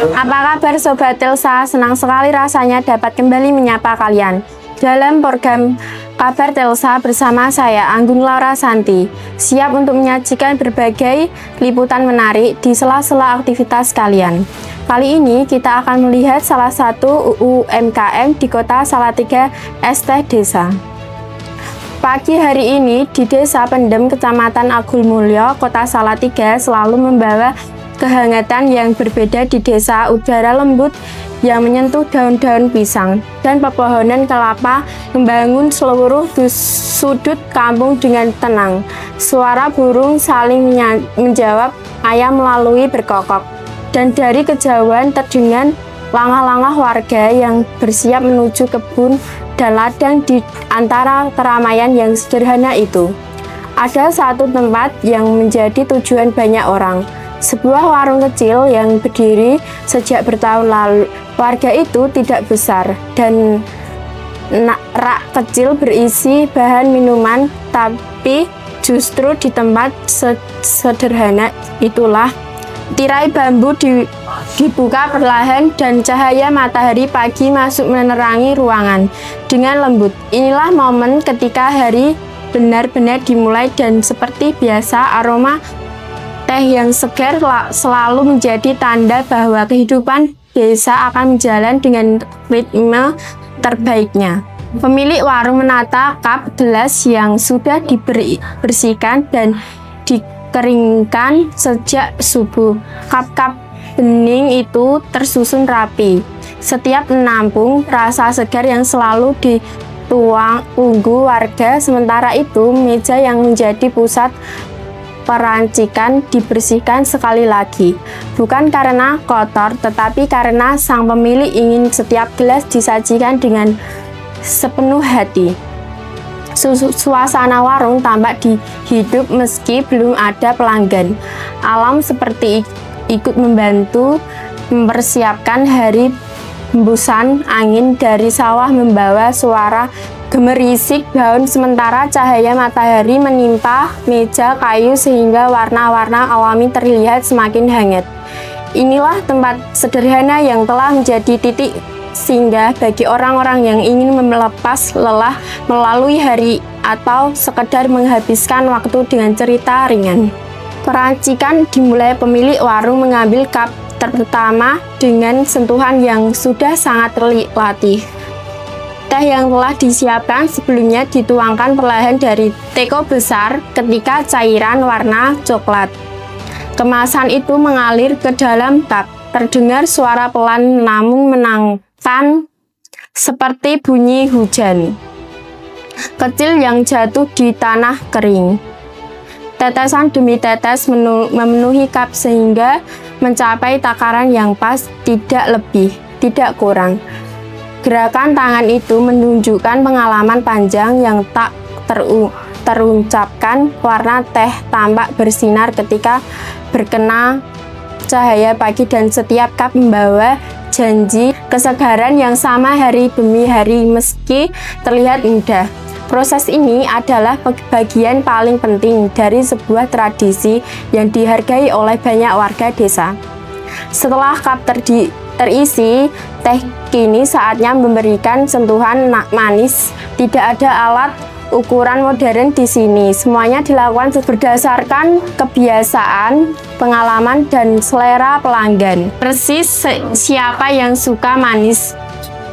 Apa kabar Sobat Telsa? Senang sekali rasanya dapat kembali menyapa kalian dalam program Kabar Telsa bersama saya Anggun Laura Santi, siap untuk menyajikan berbagai liputan menarik di sela-sela aktivitas kalian. Kali ini kita akan melihat salah satu UMKM di Kota Salatiga, es teh desa. Pagi hari ini di Desa Pendem, Kecamatan Agulmulyo, Kota Salatiga selalu membawa kehangatan yang berbeda di desa. Udara lembut yang menyentuh daun-daun pisang dan pepohonan kelapa membangun seluruh sudut kampung dengan tenang. Suara burung saling menjawab ayam melalui berkokok, dan dari kejauhan terdengar langkah-langkah warga yang bersiap menuju kebun dan ladang. Di antara keramaian yang sederhana itu, ada satu tempat yang menjadi tujuan banyak orang. Sebuah warung kecil yang berdiri sejak bertahun lalu. Warga itu tidak besar dan rak kecil berisi bahan minuman, tapi justru di tempat sederhana itulah tirai bambu dibuka perlahan dan cahaya matahari pagi masuk menerangi ruangan dengan lembut. Inilah momen ketika hari benar-benar dimulai, dan seperti biasa aroma teh yang segar selalu menjadi tanda bahwa kehidupan desa akan berjalan dengan ritme terbaiknya. Pemilik warung menata kap gelas yang sudah dibersihkan dan dikeringkan sejak subuh. Kap-kap bening itu tersusun rapi, setiap menampung rasa segar yang selalu tunggu warga. Sementara itu, meja yang menjadi pusat perancikan dibersihkan sekali lagi, bukan karena kotor, tetapi karena sang pemilik ingin setiap gelas disajikan dengan sepenuh hati. Suasana warung tampak hidup meski belum ada pelanggan. Alam seperti ikut membantu mempersiapkan hari. Hembusan angin dari sawah membawa suara gemerisik daun, sementara cahaya matahari menimpa meja kayu sehingga warna-warna alami terlihat semakin hangat. Inilah tempat sederhana yang telah menjadi titik singgah bagi orang-orang yang ingin melepas lelah melalui hari atau sekedar menghabiskan waktu dengan cerita ringan. Perancikan dimulai. Pemilik warung mengambil kap pertama dengan sentuhan yang sudah sangat terlatih. Teh yang telah disiapkan sebelumnya dituangkan perlahan dari teko besar ketika cairan warna coklat. Kemasan itu mengalir ke dalam kap. Terdengar suara pelan namun menenangkan seperti bunyi hujan kecil yang jatuh di tanah kering. Tetesan demi tetes memenuhi kap sehingga mencapai takaran yang pas, tidak lebih, tidak kurang. Gerakan tangan itu menunjukkan pengalaman panjang yang tak terucapkan. Warna teh tampak bersinar ketika berkena cahaya pagi, dan setiap kap membawa janji kesegaran yang sama hari demi hari meski terlihat mudah. Proses ini adalah bagian paling penting dari sebuah tradisi yang dihargai oleh banyak warga desa. Setelah kap terisi teh, kini saatnya memberikan sentuhan manis. Tidak ada alat ukuran modern di sini. Semuanya dilakukan berdasarkan kebiasaan, pengalaman, dan selera pelanggan. Persis siapa yang suka manis,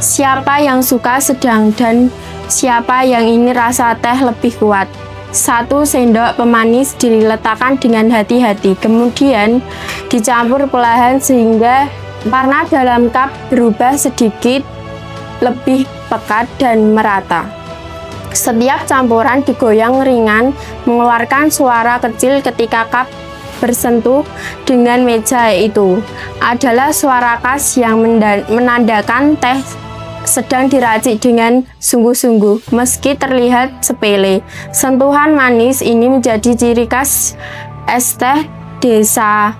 siapa yang suka sedang, dan siapa yang ingin rasa teh lebih kuat. 1 sendok pemanis diletakkan dengan hati-hati, kemudian dicampur perlahan sehingga warna dalam kap berubah sedikit lebih pekat dan merata. Setiap campuran digoyang ringan, mengeluarkan suara kecil ketika kap bersentuh dengan meja. Itu adalah suara khas yang menandakan teh sedang diracik dengan sungguh-sungguh. Meski terlihat sepele, sentuhan manis ini menjadi ciri khas es teh desa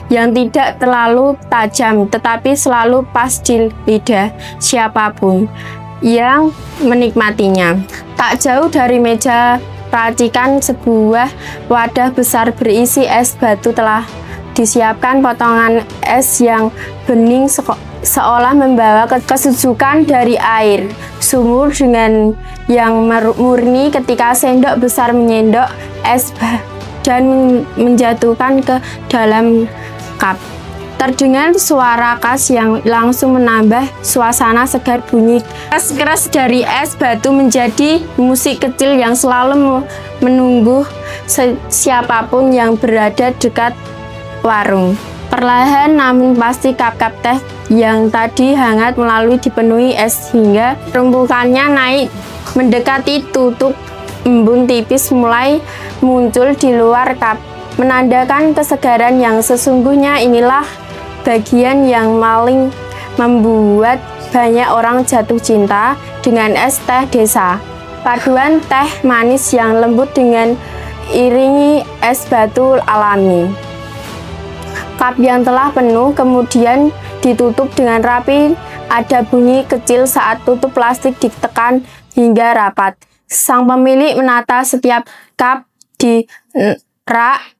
yang tidak terlalu tajam tetapi selalu pas di lidah siapapun yang menikmatinya. Tak jauh dari meja racikan, sebuah wadah besar berisi es batu telah disiapkan potongan es yang bening seolah membawa kesejukan dari air sumur dengan yang murni ketika sendok besar menyendok es dan menjatuhkan ke dalam cup. Terdengar suara khas yang langsung menambah suasana segar. Bunyi keras dari es batu menjadi musik kecil yang selalu menunggu siapapun yang berada dekat warung. Perlahan namun pasti cup-cup teh yang tadi hangat melalui dipenuhi es hingga permukaannya naik mendekati tutup embun tipis mulai muncul di luar cup, menandakan kesegaran yang sesungguhnya. Inilah bagian yang paling membuat banyak orang jatuh cinta dengan es teh desa. Paduan teh manis yang lembut dengan iringi es batu alami. Cup yang telah penuh kemudian ditutup dengan rapi. Ada bunyi kecil saat tutup plastik ditekan hingga rapat. Sang pemilik menata setiap cup di rak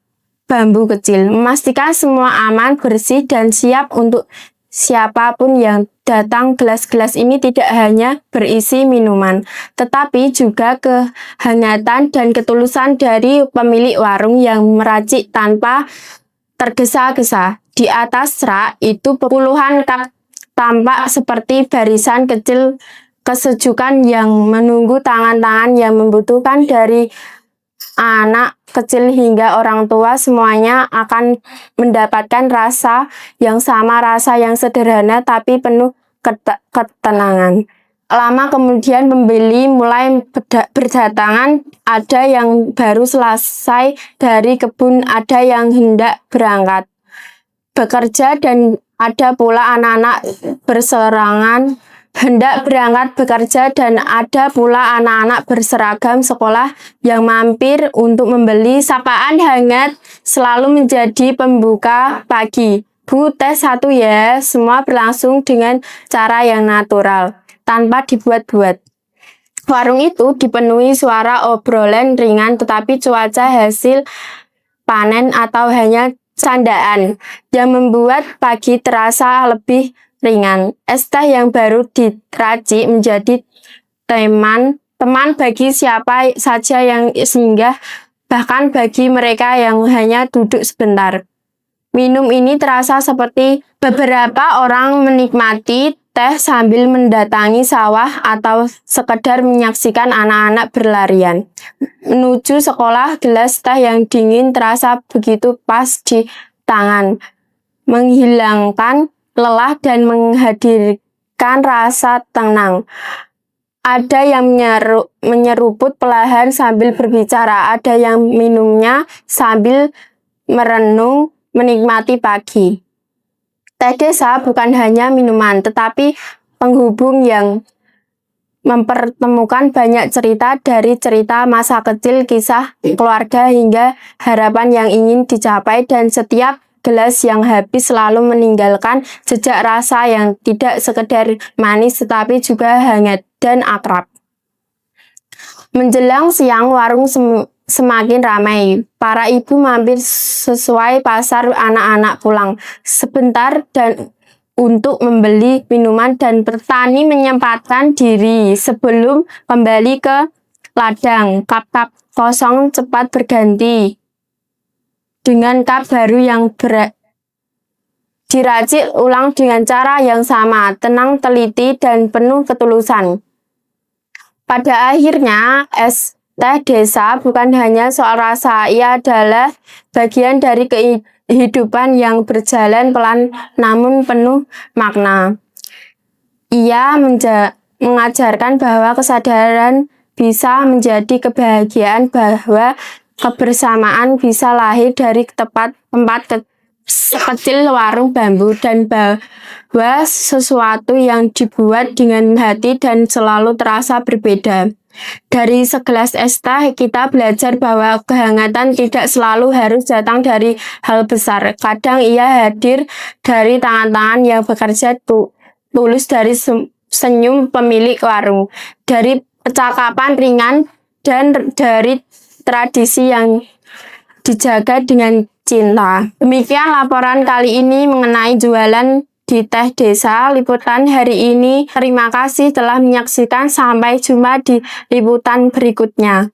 bambu kecil, memastikan semua aman, bersih, dan siap untuk siapapun yang datang. Gelas-gelas ini tidak hanya berisi minuman, tetapi juga kehangatan dan ketulusan dari pemilik warung yang meracik tanpa tergesa-gesa. Di atas rak itu puluhan cup tampak seperti barisan kecil kesejukan yang menunggu tangan-tangan yang membutuhkan. Dari anak kecil hingga orang tua, semuanya akan mendapatkan rasa yang sama, rasa yang sederhana tapi penuh ketenangan. Lama kemudian pembeli mulai berdatangan. Ada yang baru selesai dari kebun, ada yang hendak berangkat bekerja, dan ada pula anak-anak berserangan hendak berangkat bekerja, dan ada pula anak-anak berseragam sekolah yang mampir untuk membeli. Sapaan hangat selalu menjadi pembuka pagi. Bu, teh satu ya. Semua berlangsung dengan cara yang natural, tanpa dibuat-buat. Warung itu dipenuhi suara obrolan ringan, tetapi cuaca hasil panen atau hanya candaan yang membuat pagi terasa lebih ringan. Es teh yang baru diracik menjadi teman bagi siapa saja yang singgah, bahkan bagi mereka yang hanya duduk sebentar. Minum ini terasa seperti beberapa orang menikmati teh sambil mendatangi sawah atau sekedar menyaksikan anak-anak berlarian menuju sekolah. Gelas teh yang dingin terasa begitu pas di tangan, menghilangkan lelah dan menghadirkan rasa tenang. Ada yang menyeruput perlahan sambil berbicara, ada yang minumnya sambil merenung menikmati pagi. Teh desa bukan hanya minuman, tetapi penghubung yang mempertemukan banyak cerita, dari cerita masa kecil, kisah keluarga, hingga harapan yang ingin dicapai. Dan setiap gelas yang habis selalu meninggalkan jejak rasa yang tidak sekedar manis tetapi juga hangat dan akrab. Menjelang siang, warung semakin ramai. Para ibu mampir sesuai pasar, anak-anak pulang sebentar dan untuk membeli minuman, dan petani menyempatkan diri sebelum kembali ke ladang. Cup-cup kosong cepat berganti dengan cup baru yang diracik ulang dengan cara yang sama, tenang, teliti, dan penuh ketulusan. Pada akhirnya, es teh desa bukan hanya soal rasa, ia adalah bagian dari kehidupan yang berjalan pelan namun penuh makna. Ia mengajarkan bahwa kesadaran bisa menjadi kebahagiaan, bahwa kebersamaan bisa lahir dari tempat sekecil warung bambu, dan bahwa sesuatu yang dibuat dengan hati dan selalu terasa berbeda. Dari segelas es teh kita belajar bahwa kehangatan tidak selalu harus datang dari hal besar. Kadang ia hadir dari tangan-tangan yang bekerja tulus, dari senyum pemilik warung, dari percakapan ringan, dan dari tradisi yang dijaga dengan cinta. Demikian laporan kali ini mengenai jualan di Teh Desa liputan hari ini. Terima kasih telah menyaksikan. Sampai jumpa di liputan berikutnya.